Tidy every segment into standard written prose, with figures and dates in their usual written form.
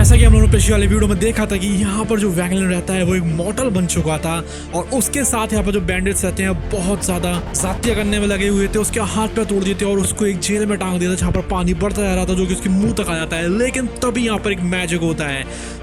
जैसा कि हम लोगों ने पिछले वाले वीडियो में देखा था कि यहाँ पर जो वैंगलिन रहता है वो एक मॉर्टल बन चुका था और उसके साथ यहाँ पर जो बैंडिट्स रहते हैं बहुत ज्यादा जातियां करने में लगे हुए थे। उसके हाथ पैर तोड़ दिए थे और उसको एक जेल में टांग दिया था जहाँ पर पानी बढ़ता जा रहा था जो कि उसके मुंह तक आ जाता है। लेकिन तभी यहाँ पर एक मैजिक होता है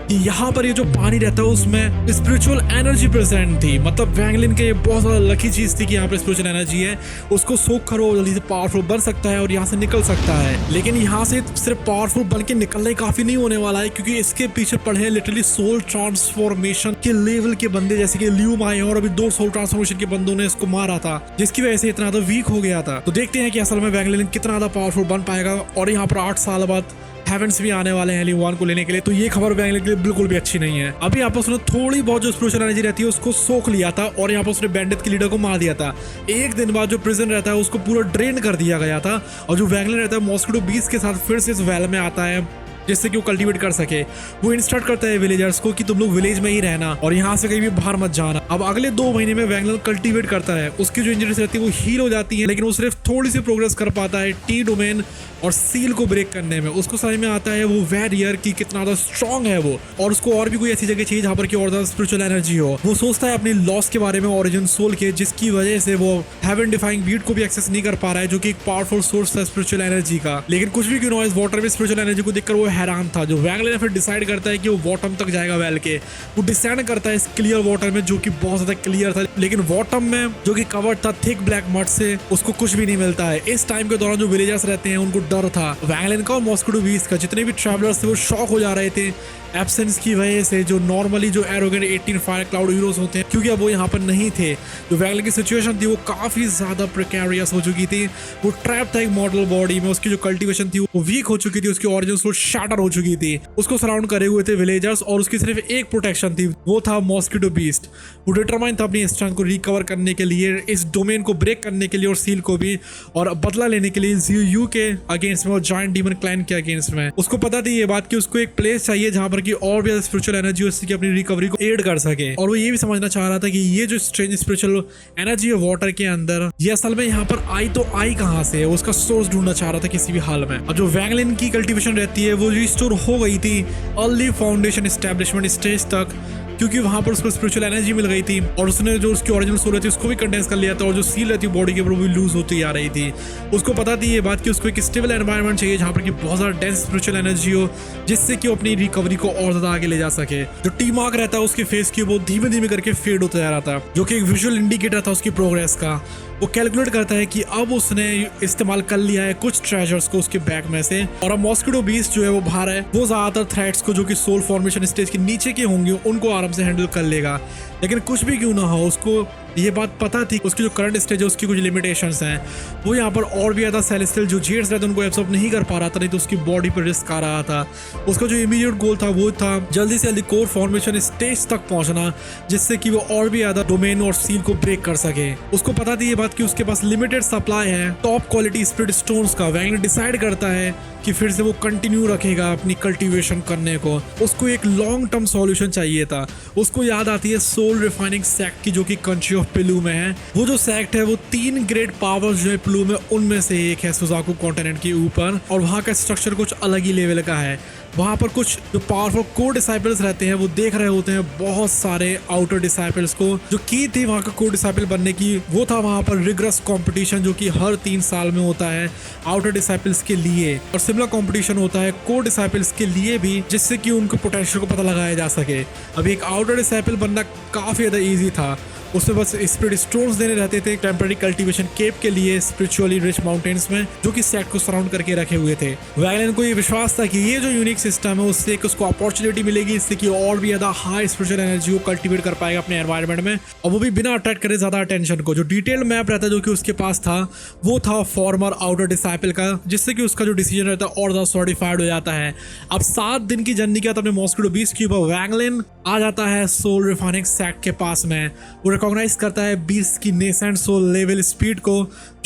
कि यहाँ पर ये जो पानी रहता है उसमें स्पिरिचुअल एनर्जी प्रेजेंट थी। मतलब वैंगलिन के ये बहुत ज्यादा लकी चीज थी कि यहाँ पर स्पिरिचुअल एनर्जी है, उसको सोख कर वो जल्दी से पावरफुल बन सकता है और यहाँ से निकल सकता है। लेकिन यहाँ से सिर्फ पावरफुल बन के निकलना ही काफी नहीं होने वाला है, क्योंकि इसके पीछे पड़े हैं लिटरली सोल ट्रांसफॉर्मेशन के लेवल के बंदे, जैसे कि ल्यू माई और अभी 2 सोल ट्रांसफॉर्मेशन के बंदों ने इसको मारा था, जिसकी वजह से इतना ज्यादा वीक हो गया था। तो देखते हैं कि असल में वैंगलिन कितना ज्यादा पावरफुल बन पाएगा। और यहाँ पर 8 साल बाद हेवेंस भी आने वाले हैं ल्यू वान को लेने के लिए, तो ये खबर वैंगलिन के लिए बिल्कुल भी अच्छी नहीं है। अभी यहाँ पर उसने थोड़ी बहुत जो स्पिरिचुअल एनर्जी रहती है उसको सोख लिया था और यहाँ पर उसने बैंडिट के लीडर को मार दिया था। एक दिन बाद जो प्रिजन रहता है उसको पूरा ड्रेन कर दिया गया था और जो वैंगलिन रहता है मॉस्किटो बीस्ट के साथ फिर से इस वैल में आता है जिससे कि वो कल्टीवेट कर सके। वो इंस्ट्रक्ट करता है विलेजर्स को कि तुम लोग विलेज में ही रहना और यहाँ से कहीं भी बाहर मत जाना। अब अगले 2 महीने में वैंगलिन कल्टीवेट करता है, उसकी जो इंजरीज रहती है वो हील हो जाती है, लेकिन वो सिर्फ थोड़ी सी प्रोग्रेस कर पाता है टी डोमेन और सील को ब्रेक करने में। उसको समझ में आता है वो वैरियर की कितना ज्यादा स्ट्रॉन्ग है वो, और उसको और भी कोई ऐसी जगह चाहिए जहाँ पर की और ज्यादा स्पिरिचुअल एनर्जी हो। वो सोचता है अपनी लॉस के बारे में, ओरिजिन सोल के, जिसकी वजह से वो हेवन डिफाइंग बीट को भी एक्सेस नहीं कर पा रहा है, जो कि एक पावरफुल सोर्स था स्पिरिचुअल एनर्जी का। लेकिन कुछ भी क्यों ना, इस वाटर में स्पिरिचुअल एनर्जी को देखकर वो हैरान था। जो वैंगलिन फिर डिसाइड करता है कि वो बॉटम तक जाएगा वेल के। वो डिसाइड करता है इस क्लियर वाटर में, जो कि बहुत ज्यादा क्लियर था, लेकिन बॉटम में जो कि कवर्ड था थिक ब्लैक मड से, उसको कुछ भी नहीं मिलता है। इस टाइम के दौरान जो विलेजर्स रहते हैं उनको डर था वैंगलिन का और मॉस्किटो बीस्ट का। जितने भी ट्रैवलर्स थे वो शॉक हो जा रहे थे एब्सेंस की वजह से, जो नॉर्मली जो एरोगेंट 18 फायर क्लाउड हीरोज होते हैं, क्योंकि अब वो यहाँ पर नहीं थे। जो वैंगलिन की सिचुएशन थी वो काफी ज्यादा प्रिकेरियस हो चुकी थी। वो ट्रैप था एक मॉडल बॉडी में, उसकी जो कल्टीवेशन थी वो वीक हो चुकी थी, उसकी ऑरिजिन सोल शैटर हो चुकी थी। उसको सराउंड करे हुए थे विलेजर्स और उसकी सिर्फ एक प्रोटेक्शन थी, वो था मॉस्किटो बीस्ट। वो डिटरमाइन था अपनी स्ट्रेंथ को रिकवर करने के लिए, इस डोमेन को ब्रेक करने के लिए और सील को भी, और बदला लेने के लिए ZU के अगेंस्ट में और जायंट डीमन क्लैन के अगेंस्ट में। उसको पता थी ये बात कि उसको एक प्लेस चाहिए जहां पर की और भी स्पिरिचुअल एनर्जी उसकी अपनी रिकवरी को एड कर सके। और वो ये भी समझना चाह रहा था कि ये जो स्ट्रेंज स्पिरिचुअल एनर्जी है वाटर के अंदर, ये असल में यहाँ पर आई तो आई कहाँ से है, उसका सोर्स ढूंढना चाह रहा था किसी भी हाल में। और जो वैंगलिन की कल्टीवेशन रहती है वो रिस्टोर हो गई थी अर्ली फाउंडेशन एस्टेब्लिशमेंट स्टेज तक, क्योंकि वहां पर उसको स्पिरिचुअल एनर्जी मिल गई थी और उसने जो उसकी ओरिजिनल सोल रहती है उसको भी कंडेंस कर लिया था, और जो सील रहती है बॉडी के ऊपर वो भी लूज होती आ रही थी। उसको पता थी ये बात कि उसको एक स्टेबल एनवायरनमेंट चाहिए जहां पर की बहुत ज्यादा डेंस स्पिरिचुअल एनर्जी हो, जिससे कि वो अपनी रिकवरी को और ज्यादा आगे ले जा सके। जो टी मार्क रहता है उसके फेस की वो धीमे धीमे करके फेड होता जा रहा था, जो कि एक विजुअल इंडिकेटर था उसकी प्रोग्रेस का। वो कैलकुलेट करता है कि अब उसने इस्तेमाल कर लिया है कुछ ट्रेजर्स को उसके बैग में से, और अब मॉस्किटो बीस्ट जो है वो बाहर है, वो ज्यादातर थ्रेट्स को जो कि सोल फॉर्मेशन स्टेज के नीचे के होंगे उनको आराम से हैंडल कर लेगा। लेकिन कुछ भी क्यों ना हो, उसको ये बात पता थी उसकी जो करंट स्टेज है उसकी कुछ लिमिटेशंस हैं। वो यहाँ पर और भी ज्यादा सेलेस्टियल जो जेट्स रहते हैं उनको एब्सॉर्ब नहीं कर पा रहा था, नहीं तो उसकी बॉडी पर रिस्क आ रहा था। उसका जो इमीडिएट गोल था वो था जल्दी से जल्दी कोर फॉर्मेशन स्टेज तक पहुंचना, जिससे कि वो और भी ज्यादा डोमेन और सील को ब्रेक कर सके। उसको पता थी ये बात कि उसके पास लिमिटेड सप्लाई है टॉप क्वालिटी स्पिरिट स्टोन्स का। वैंगलिन डिसाइड करता है कि फिर से वो कंटिन्यू रखेगा अपनी कल्टीवेशन करने को। उसको एक लॉन्ग टर्म सॉल्यूशन चाहिए था। उसको याद आती है सोल रिफाइनिंग सेक्ट की, जो कि कंट्री ऑफ पिलू में है। वो जो सेक्ट है वो 3 ग्रेट पावर्स जो है पिलू में, उनमें से एक है सुजाकू कॉन्टिनेंट के ऊपर, और वहाँ का स्ट्रक्चर कुछ अलग ही लेवल का है। वहाँ पर कुछ जो पावरफुल को डिसाइपल्स रहते हैं वो देख रहे होते हैं बहुत सारे आउटर डिसाइपल्स को। जो की थी वहाँ का को डिसाइपल बनने की वो था वहाँ पर रिगरस कंपटीशन, जो कि हर 3 साल में होता है आउटर डिसाइपल्स के लिए, और सिमिलर कंपटीशन होता है को डिसाइपल्स के लिए भी, जिससे कि उनको पोटेंशियल को पता लगाया जा सके। अभी एक आउटर डिसाइपल बनना काफी ज्यादा ईजी था, उसमें बस स्पिरिट स्टोन्स देने रहते थे टेम्पररी कल्टीवेशन केप के लिए स्पिरिचुअली रिच माउंटेन्स में, जो कि सेक्ट को सराउंड करके रखे हुए थे। वैंगलिन को ये विश्वास था कि ये जो यूनिक सिस्टम है उससे उसको अपॉर्चुनिटी मिलेगी, इससे कि और भी ज्यादा हाई स्पिरिचुअल एनर्जी को कल्टीवेट कर पाएगा अपने एनवायरनमेंट में, और वो भी बिना अट्रैक्ट करे ज्यादा अटेंशन को। जो डिटेल्ड मैप रहता है जो कि उसके पास था वो था फॉर्मर आउटर डिसाइपल का, जिससे कि उसका जो डिसीजन रहता है और ज्यादा सॉलिडिफाइड हो जाता है। अब 7 दिन की जर्नी के बाद अपने मॉस्किटो बीस्ट के ऊपर वैंगलिन आ जाता है सोल रिफाइनिंग सेक्ट के पास में। वो रिकॉग्नाइज करता है बीस्ट की नेसेंट सोल लेवल स्पीड को,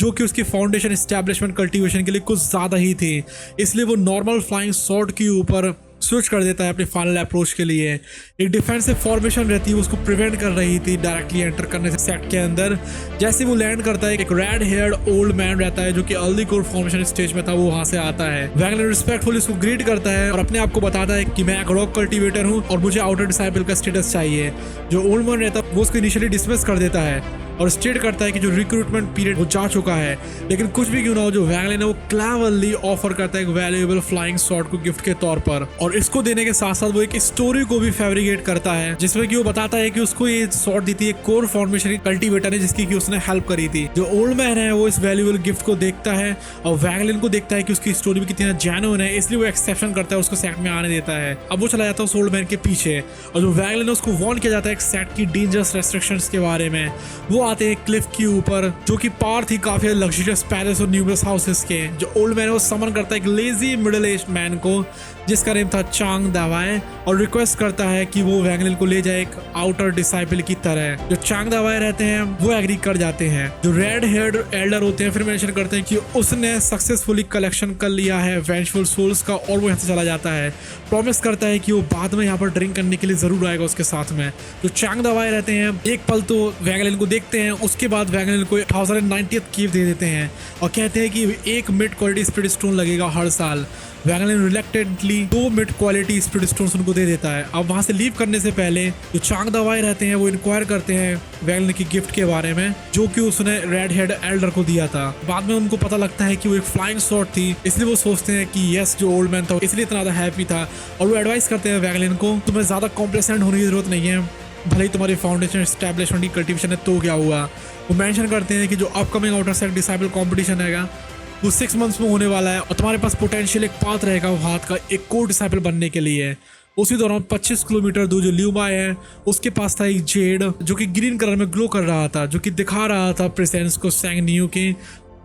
जो कि उसकी फाउंडेशन एस्टैब्लिशमेंट कल्टीवेशन के लिए कुछ ज्यादा ही थी। इसलिए वो नॉर्मल फ्लाइंग शॉट के ऊपर स्विच कर देता है अपनी फाइनल अप्रोच के लिए। एक डिफेंसिव फॉर्मेशन रहती है उसको प्रिवेंट कर रही थी डायरेक्टली एंटर करने से सेट के अंदर। जैसे वो लैंड करता है एक रेड हेयर्ड ओल्ड मैन रहता है जो कि अर्ली कोर फॉर्मेशन स्टेज में था, वो वहां से आता है। वैगनर रिस्पेक्टफुली उसको ग्रीट करता है और अपने आप को बताता है कि मैं एक रॉक कल्टीवेटर हूँ और मुझे आउटर डिसाइपल का स्टेटस चाहिए। जो ओल्ड मैन रहता है वो उसको इनिशियली डिसमिस कर देता है और स्टेट करता है कि जो रिक्रूटमेंट पीरियड वो जा चुका है। लेकिन कुछ भी क्यों ना हो, जो वैगलिन है वो क्लेवरली ऑफर करता है एक वैल्यूएबल फ्लाइंग स्वॉर्ड को गिफ्ट के तौर पर। और इसको देने के साथ साथ वो एक स्टोरी को भी फैब्रिकेट करता है जिसमें कि वो बताता है कि उसको ये स्वॉर्ड दी थी एक कोर फॉर्मेशन कल्टीवेटर ने जिसकी कि उसने हेल्प करी थी। जो ओल्ड मैन है वो इस वैल्यूएबल गिफ्ट को देखता है और वैगलिन को देखता है कि उसकी स्टोरी भी कितना जेन्युइन है, इसलिए वो एक्सेप्शन करता है, उसको सेट में आने देता है। अब वो चला जाता है उस ओल्ड मैन के पीछे और जो वैगलिन है उसको वार्न किया जाता है एक सेट की डेंजरस रेस्ट्रिक्शंस के बारे में। वो आते हैं क्लिफ की ऊपर जो कि पार थी काफी लग्जरियस पैलेस और न्यूमरस हाउसेस के। जो ओल्ड मैन है वो समन करता है एक लेजी मिडिल एज्ड मैन को जिसका नेम था चांग दावाई और रिक्वेस्ट करता है कि वो वैगलिन को ले जाए एक आउटर डिसाइपल की तरह। जो चांग दावाई रहते हैं वो एग्री कर जाते हैं। जो रेड हेयर्ड एल्डर होते हैं फिर मेंशन करते हैं कि उसने सक्सेसफुली कलेक्शन कर लिया है वेंजफुल सोल्स का और वो यहाँ से चला जाता है। प्रॉमिस करता है कि वो बाद में यहाँ पर ड्रिंक करने के लिए जरूर आएगा उसके साथ में। जो चांग दावाई रहते हैं एक पल तो वैगलिन को देखते हैं, उसके बाद वैगलिन को 1090th कीव दे देते हैं और कहते हैं कि एक मिड क्वालिटी स्पिरिट स्टोन लगेगा हर साल। वैगलिन रिलेक्टेडली 2 मिड क्वालिटी स्पिरिट स्टोन्स उनको दे देता है। अब वहां से लीव करने से पहले जो चांग दावाई रहते हैं वो इंक्वायर करते हैं वैगलिन की गिफ्ट के बारे में जो कि उसने रेड हेड एल्डर को दिया था। बाद में उनको पता लगता है कि वो एक फ्लाइंग स्वॉर्ड थी, इसलिए वो सोचते हैं कि यस जो ओल्ड मैन था इसलिए इतना ज्यादा हैप्पी था और वो एडवाइस करते हैं वैगलिन को तुम्हें ज्यादा कॉम्प्लेसेंट होने की जरूरत नहीं है, भले ही तुम्हारी फाउंडेशन एस्टैब्लिशमेंट की कल्टीवेशन है तो क्या हुआ। वो मेंशन करते हैं कि जो upcoming outer set disciple competition हैगा वो 6 मंथ्स में होने वाला है और तुम्हारे पास पोटेंशियल एक पाथ रहेगा वो हाथ का एक कोर डिसाइपल बनने के लिए। उसी दौरान 25 किलोमीटर दूर जो ल्यूमा है उसके पास था एक जेड जो कि ग्रीन कलर में ग्लो कर रहा था, जो कि दिखा रहा था प्रेजेंस को सैंग नियो के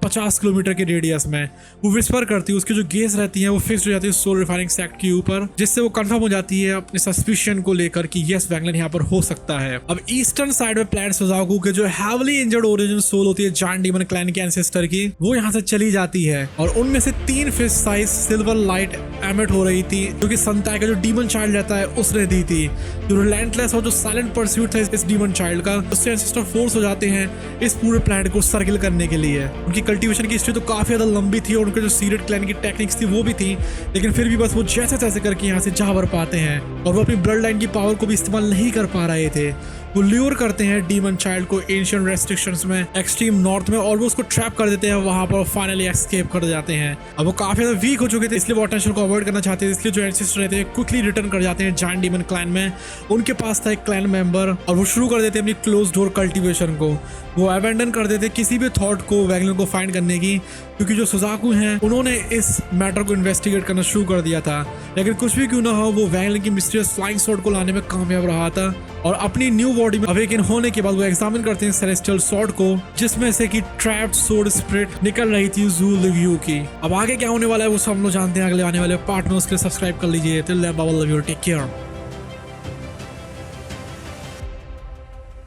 50 किलोमीटर के रेडियस में। वो विस्पर करती है, उसकी जो गेस रहती है वो फिक्स हो जाती है सोल रिफाइनिंग सेक्ट के ऊपर, जिससे वो कंफर्म हो जाती है अपने सस्पिशन को लेकर कि यस वैगलिन यहाँ पर हो सकता है। अब ईस्टर्न साइड में प्लैनेट सुजाकू के जो हैवली इंजर्ड ओरिजिन सोल होती है जायंट डीमन क्लैन के एंसेस्टर की, वो यहाँ से चली जाती है और उनमें से 3 fish size silver light emit हो रही थी जो कि संताय का जो डीमन चाइल्ड रहता है उसने दी थी। जो रिलेंटलेस और जो साइलेंट परस्यूट था इस डीमन चाइल्ड का, उससे एंसेस्टर फोर्स हो जाते हैं इस पूरे प्लैनेट को सर्किल करने के लिए। उनकी कल्टीवेशन की हिस्ट्री तो काफी ज्यादा लंबी थी और उनके जो सीक्रेट क्लैन की टेक्निक्स थी वो भी थी, लेकिन फिर भी बस वो जैसे तैसे करके यहाँ से जा भर पाते हैं और वो अपनी ब्लड लाइन की पावर को भी इस्तेमाल नहीं कर पा रहे थे। वो ल्यूर करते हैं डीमन चाइल्ड को एंशिएंट रेस्ट्रिक्शंस में एक्सट्रीम नॉर्थ में और वो उसको ट्रैप कर देते हैं वहां पर, फाइनली एस्केप कर जाते हैं। अब वो काफी ज्यादा वीक हो चुके थे इसलिए वो अटेंशन को अवॉइड करना चाहते थे, इसलिए जो एंसेस्टर रहते हैं क्विकली रिटर्न कर जाते हैं जायंट डीमन क्लैन में। उनके पास था एक क्लैन मेंबर और वो शुरू कर देते हैं अपनी क्लोज डोर कल्टीवेशन को। वो अबैंडन कर देते किसी भी थॉट को वैगलिन को फाइंड करने की, क्योंकि जो सुजाकू हैं उन्होंने इस मैटर को इन्वेस्टिगेट करना शुरू कर दिया था। लेकिन कुछ भी क्यों ना हो वो वैगलिन की मिस्टीरियस फ्लाइंग स्वॉर्ड को लाने में कामयाब रहा था और अपनी न्यू बॉडी में अवेकन होने के बाद वो एग्जामिन करते हैं सेलेस्टियल स्वॉर्ड को जिसमें से कि ट्रैप्ड सोर्ड स्पिरिट निकल रही थी ज़ू लिव्यू की। अब आगे क्या होने वाला है वो सब हम लोग जानते हैं अगले आने वाले पार्ट में, उसके लिए सब्सक्राइब कर लीजिए। Till then bye bye, love you, take care.